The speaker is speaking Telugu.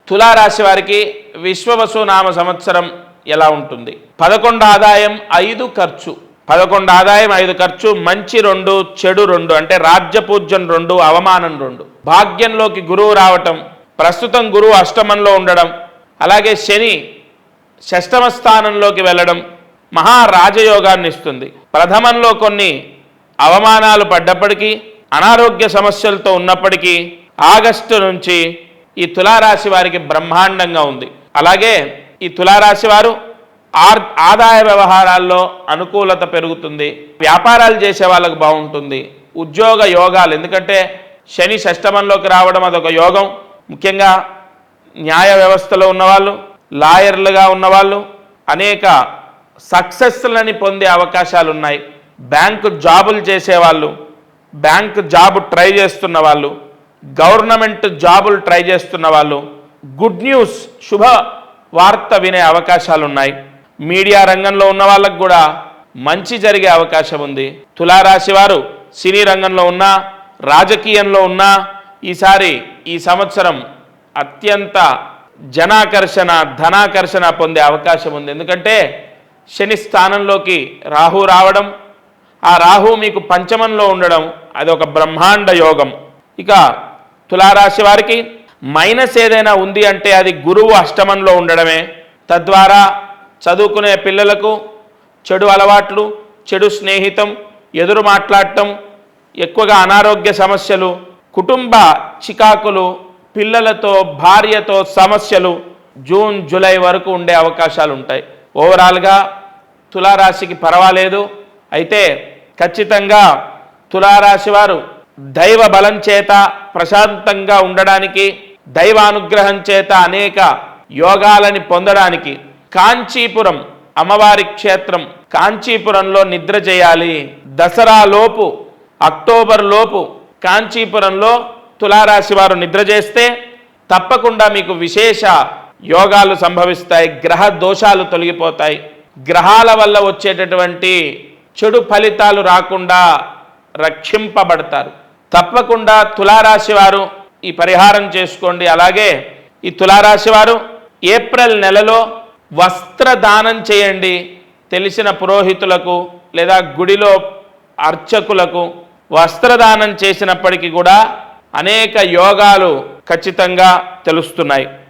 తులారాశి వారికి విశ్వవసు నామ సంవత్సరం ఎలా ఉంటుంది? 11 ఆదాయం 5 ఖర్చు. 11 ఆదాయం 5 ఖర్చు. మంచి 2, చెడు 2, అంటే రాజ్యపూజ్యం 2, అవమానం 2. భాగ్యంలోకి గురువు రావటం, ప్రస్తుతం గురువు అష్టమంలో ఉండడం, అలాగే శని షష్టమ స్థానంలోకి వెళ్ళడం మహారాజయోగాన్ని ఇస్తుంది. ప్రథమంలో కొన్ని అవమానాలు పడ్డప్పటికీ, అనారోగ్య సమస్యలతో ఉన్నప్పటికీ ఆగస్టు నుంచి ఈ తులారాశి వారికి బ్రహ్మాండంగా ఉంది. అలాగే ఈ తులారాశి వారు ఆదాయ వ్యవహారాల్లో అనుకూలత పెరుగుతుంది. వ్యాపారాలు చేసే వాళ్ళకు బాగుంటుంది. ఉద్యోగ యోగాలు, ఎందుకంటే శని షష్టమంలోకి రావడం అదొక యోగం. ముఖ్యంగా న్యాయ వ్యవస్థలో ఉన్నవాళ్ళు, లాయర్లుగా ఉన్నవాళ్ళు అనేక సక్సెస్లని పొందే అవకాశాలు ఉన్నాయి. బ్యాంకు జాబులు చేసేవాళ్ళు, బ్యాంకు జాబు ట్రై చేస్తున్న వాళ్ళు, గవర్నమెంట్ జాబులు ట్రై చేస్తున్న వాళ్ళు గుడ్ న్యూస్, శుభ వార్త వినే అవకాశాలు ఉన్నాయి. మీడియా రంగంలో ఉన్న వాళ్ళకు కూడా మంచి జరిగే అవకాశం ఉంది. తులారాశి వారు సినీ రంగంలో ఉన్నా, రాజకీయంలో ఉన్నా ఈసారి ఈ సంవత్సరం అత్యంత జనాకర్షణ, ధనాకర్షణ పొందే అవకాశం ఉంది. ఎందుకంటే శని స్థానంలోకి రాహు రావడం, ఆ రాహు మీకు పంచమంలో ఉండడం, అది ఒక బ్రహ్మాండ యోగం. ఇక తులారాశి వారికి మైనస్ ఏదైనా ఉంది అంటే అది గురువు అష్టమంలో ఉండడమే. తద్వారా చదువుకునే పిల్లలకు చెడు అలవాట్లు, చెడు స్నేహితం, ఎదురు మాట్లాడటం, ఎక్కువగా అనారోగ్య సమస్యలు, కుటుంబ చికాకులు, పిల్లలతో భార్యతో సమస్యలు జూన్ జూలై వరకు ఉండే అవకాశాలు ఉంటాయి. ఓవరాల్గా తులారాశికి పర్వాలేదు. అయితే ఖచ్చితంగా తులారాశి వారు దైవ బలం చేత ప్రశాంతంగా ఉండడానికి, దైవానుగ్రహం చేత అనేక యోగాలని పొందడానికి కాంచీపురం అమ్మవారి క్షేత్రం కాంచీపురంలో నిద్ర చేయాలి. దసరా లోపు, అక్టోబర్ లోపు కాంచీపురంలో తులారాశి వారు నిద్ర చేస్తే తప్పకుండా మీకు విశేష యోగాలు సంభవిస్తాయి. గ్రహ దోషాలు తొలగిపోతాయి. గ్రహాల వల్ల వచ్చేటటువంటి చెడు ఫలితాలు రాకుండా రక్షింపబడతారు. తప్పకుండా తులారాశి వారు ఈ పరిహారం చేసుకోండి. అలాగే ఈ తులారాశి వారు ఏప్రిల్ నెలలో వస్త్రదానం చేయండి. తెలిసిన పురోహితులకు లేదా గుడిలో అర్చకులకు వస్త్రదానం చేసినప్పటికీ కూడా అనేక యోగాలు ఖచ్చితంగా తెలుస్తున్నాయి.